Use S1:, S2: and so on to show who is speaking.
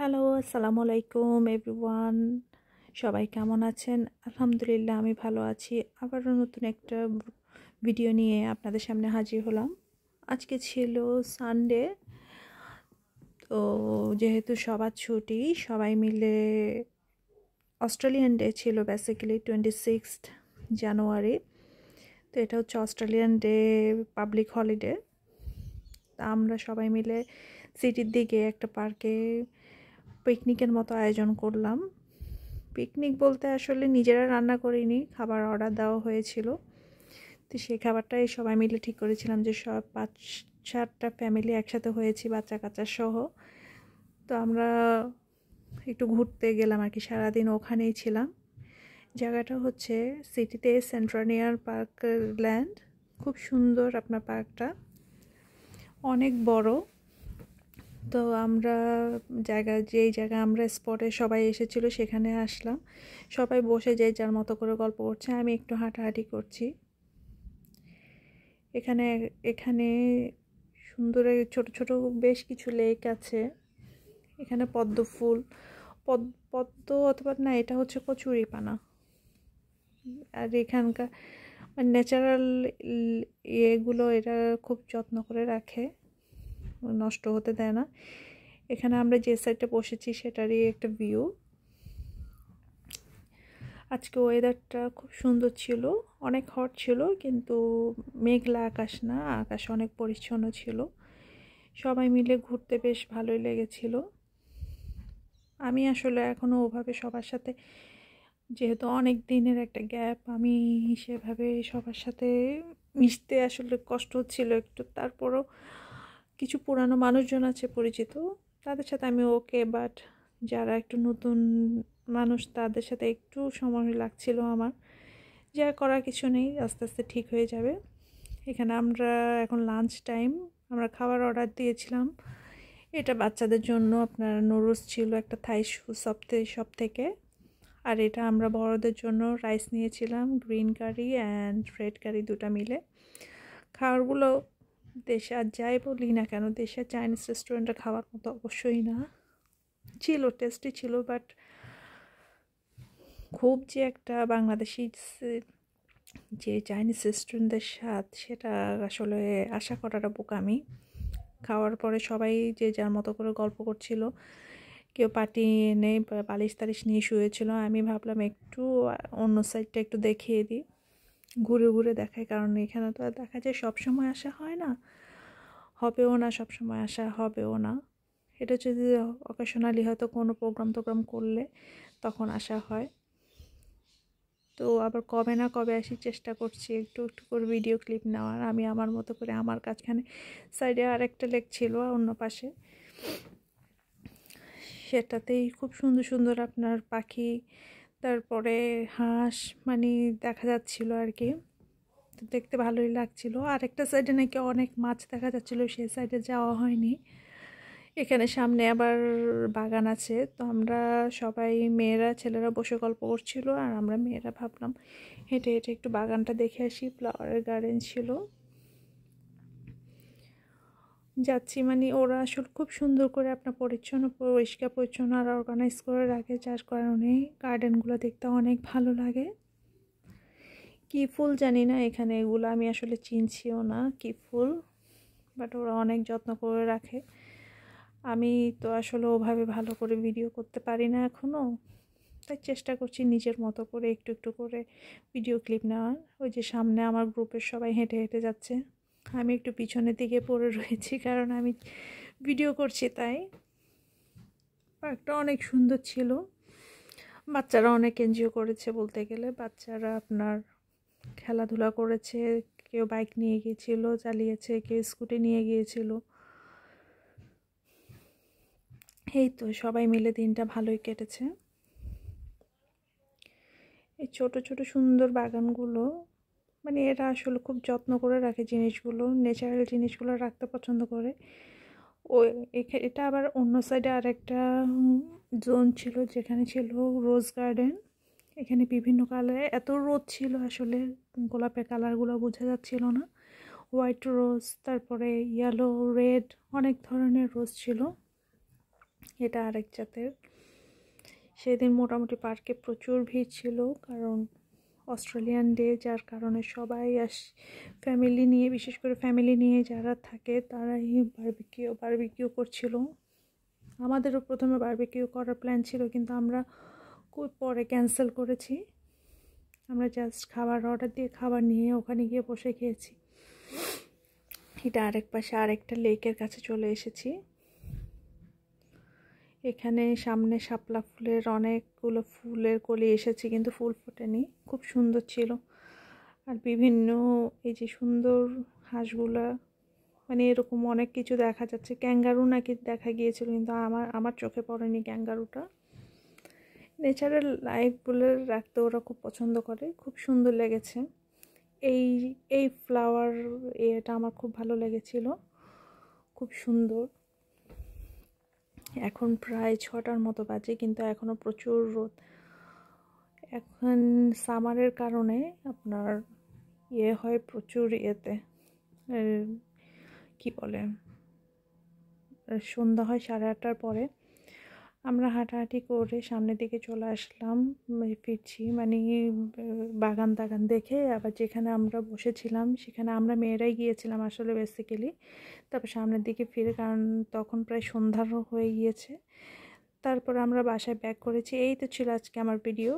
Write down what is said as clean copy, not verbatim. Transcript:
S1: Hello, আসসালামু আলাইকুম everyone. সবাই কেমন আছেন? আলহামদুলিল্লাহ আমি ভালো আছি। আবারও নতুন একটা ভিডিও নিয়ে আপনাদের সামনে হাজির হলাম। আজকে ছিল সানডে, তো যেহেতু সবার ছুটি, সবাই মিলে অস্ট্রেলিয়ান ডে ছিল বেসিক্যালি 26 জানুয়ারি। তো এটা হচ্ছে অস্ট্রেলিয়ান ডে পাবলিক হলিডে। তা আমরা সবাই মিলে সিটির দিকে একটা পার্কে পিকনিকের মতো আয়োজন করলাম। পিকনিক বলতে আসলে নিজেরা রান্না করিনি, খাবার অর্ডার দেওয়া হয়েছিল। তো সেই খাবারটাই সবাই মিলে ঠিক করেছিলাম যে সব 5-7টা ফ্যামিলি একসাথে হয়েছি, বাচ্চা কাচ্চা সহ। তো আমরা একটু ঘুরতে গেলাম আর কি, সারাদিন ওখানেই ছিলাম। জায়গাটা হচ্ছে সিটিতে সেন্ট্রানিয়ার পার্ক ল্যান্ড। খুব সুন্দর আপনার পার্কটা, অনেক বড়। তো আমরা যেই জায়গা আমরা স্পটে সবাই এসেছিল সেখানে আসলাম। সবাই বসে যে যার মতো করে গল্প করছে, আমি একটু হাঁটাহাঁটি করছি। এখানে এখানে সুন্দর ছোট ছোট বেশ কিছু লেক আছে। এখানে পদ্ম ফুল, পদ্ম অথবা না, এটা হচ্ছে কচুরিপানা। আর এখানকার ন্যাচারাল এগুলো এরা খুব যত্ন করে রাখে, নষ্ট হতে দেয় না। এখানে আমরা যে সাইডটা বসেছি সেটারই একটা ভিউ। আজকে ওয়েদারটা খুব সুন্দর ছিল, অনেক হট ছিল কিন্তু মেঘলা আকাশ না, আকাশ অনেক পরিচ্ছন্ন ছিল। সবাই মিলে ঘুরতে বেশ ভালোই লেগেছিল। আমি আসলে এখনও ওভাবে সবার সাথে, যেহেতু অনেক দিনের একটা গ্যাপ, আমি সেভাবে সবার সাথে মিশতে আসলে কষ্ট হচ্ছিল একটু। তারপরও কিছু পুরানো মানুষজন আছে পরিচিত, তাদের সাথে আমি ওকে, বাট যারা একটু নতুন মানুষ তাদের সাথে একটু সময় লাগছিল আমার। যা করার কিছু নেই, আস্তে আস্তে ঠিক হয়ে যাবে। এখানে আমরা এখন লাঞ্চ টাইম, আমরা খাবার অর্ডার দিয়েছিলাম। এটা বাচ্চাদের জন্য আপনার নুডলস ছিল, একটা থাই সব থেকে। আর এটা আমরা বড়দের জন্য রাইস নিয়েছিলাম, গ্রিন কারি অ্যান্ড রেড কারি, দুটা মিলে। খাবারগুলো দেশে আর যাই বলি না কেন, দেশের চাইনিজ রেস্টুরেন্টে খাওয়ার মতো অবশ্যই না। ছিল, টেস্টি ছিল, বাট খুব যে একটা বাংলাদেশি যে চাইনিজ রেস্টুরেন্টের স্বাদ, সেটা আসলে আশা করাটা বোকামি। খাওয়ার পরে সবাই যে যার মতো করে গল্প করছিল, কেউ পাটি এনে বালিশ টালিশ নিয়ে শুয়েছিল। আমি ভাবলাম একটু অন্য সাইডটা একটু দেখিয়ে দিই, ঘুরে ঘুরে দেখাই, কারণ এখানে তো আর দেখা যায় সবসময় আসা হয় না, হবেও না, সবসময় আসা হবেও না। এটা যদি অকেশনালি হয়তো কোনো প্রোগ্রাম করলে তখন আসা হয়। তো আবার কবে না কবে আসি, চেষ্টা করছি একটু একটু করে ভিডিও ক্লিপ নেওয়ার। আমি আমার মতো করে, আমার কাছখানে সাইডে আর একটা লেক ছিল অন্য পাশে, সেটাতেই খুব সুন্দর সুন্দর আপনার পাখি, তারপরে হাঁস মানে দেখা যাচ্ছিল আর কি। তো দেখতে ভালোই লাগছিল। আর একটা সাইডে নাকি অনেক মাছ দেখা যাচ্ছিলো, সেই সাইডে যাওয়া হয়নি। এখানে সামনে আবার বাগান আছে, তো আমরা সবাই মেয়েরা ছেলেরা বসে গল্প করছিল, আর আমরা মেয়েরা ভাবলাম হেঁটে হেঁটে একটু বাগানটা দেখে আসি। ফ্লাওয়ারের গার্ডেন ছিল, যাচ্ছি মানে ওরা আসলে খুব সুন্দর করে আপনার পরিষ্কার পরিচ্ছন্ন আর অর্গানাইজ করে রাখে, যার কারণে গার্ডেনগুলো দেখতে অনেক ভালো লাগে। কী ফুল জানি না এখানে, এগুলো আমি আসলে চিনছিও না কী ফুল, বাট ওরা অনেক যত্ন করে রাখে। আমি তো আসলে ওভাবে ভালো করে ভিডিও করতে পারি না এখনও, তাই চেষ্টা করছি নিজের মতো করে একটু একটু করে ভিডিও ক্লিপ নেওয়ার। ওই যে সামনে আমার গ্রুপের সবাই হেঁটে হেঁটে যাচ্ছে, আমি একটু পিছনের দিকে পড়ে রয়েছি, কারণ আমি ভিডিও করছি তাই। পার্কটা অনেক সুন্দর ছিল, বাচ্চারা অনেক এনজয় করেছে বলতে গেলে। বাচ্চারা আপনার খেলাধুলা করেছে, কেউ বাইক নিয়ে গিয়েছিল চালিয়েছে, কেউ স্কুটি নিয়ে গিয়েছিল। এই তো সবাই মিলে দিনটা ভালোই কেটেছে। এই ছোট ছোট সুন্দর বাগানগুলো, মানে এরা আসলে খুব যত্ন করে রাখে জিনিসগুলো, ন্যাচারাল জিনিসগুলো রাখতে পছন্দ করে। ও এটা আবার অন্য সাইডে আর একটা জোন ছিল, যেখানে ছিল রোজ গার্ডেন। এখানে বিভিন্ন কালারে, এত রোদ ছিল আসলে গোলাপের কালারগুলো বোঝা যাচ্ছিল না। হোয়াইট রোজ, তারপরে ইয়েলো, রেড, অনেক ধরনের রোজ ছিল। এটা আরেক জাতের। সেদিন মোটামুটি পার্কে প্রচুর ভিড় ছিল, কারণ অস্ট্রেলিয়ান ডে, যার কারণে সবাই ফ্যামিলি নিয়ে, বিশেষ করে ফ্যামিলি নিয়ে যারা থাকে তারাই বারবিকিউ করছিল। আমাদেরও প্রথমে বারবিকিউ করার প্ল্যান ছিল, কিন্তু আমরা খুব পরে ক্যান্সেল করেছি। আমরা জাস্ট খাবার অর্ডার দিয়ে খাবার নিয়ে ওখানে গিয়ে বসে খেয়েছি। এটা আরেক পাশে আরেকটা লেকের কাছে চলে এসেছি। এখানে সামনে শাপলা ফুলের অনেকগুলো ফুলের কলি এসেছে, কিন্তু ফুল ফোটেনি। খুব সুন্দর ছিল। আর বিভিন্ন এই যে সুন্দর হাঁসগুলা, মানে এরকম অনেক কিছু দেখা যাচ্ছে। ক্যাঙ্গারু নাকি দেখা গিয়েছিল, কিন্তু আমার চোখে পড়েনি ক্যাঙ্গারুটা। নেচারাল লাইফগুলো রাখতে ওরা খুব পছন্দ করে, খুব সুন্দর লেগেছে। এই ফ্লাওয়ার এটা আমার খুব ভালো লেগেছিল, খুব সুন্দর। এখন প্রায় 6টার মতো বাজে, কিন্তু এখনও প্রচুর রোদ। এখন সামারের কারণে আপনার হয় প্রচুর কি বলে, সন্ধ্যা হয় 8:30টার পরে। আমরা হাঁটাহাঁটি করে সামনের দিকে চলে আসলাম, ফিরছি, মানে বাগান টাগান দেখে। আবার যেখানে আমরা বসেছিলাম সেখানে আমরা মেয়েরাই গিয়েছিলাম আসলে বেসিক্যালি। তারপর সামনের দিকে ফিরে, কারণ তখন প্রায় সন্ধ্যারও হয়ে গিয়েছে। তারপর আমরা বাসায় ব্যাক করেছি। এই তো ছিল আজকে আমার ভিডিও।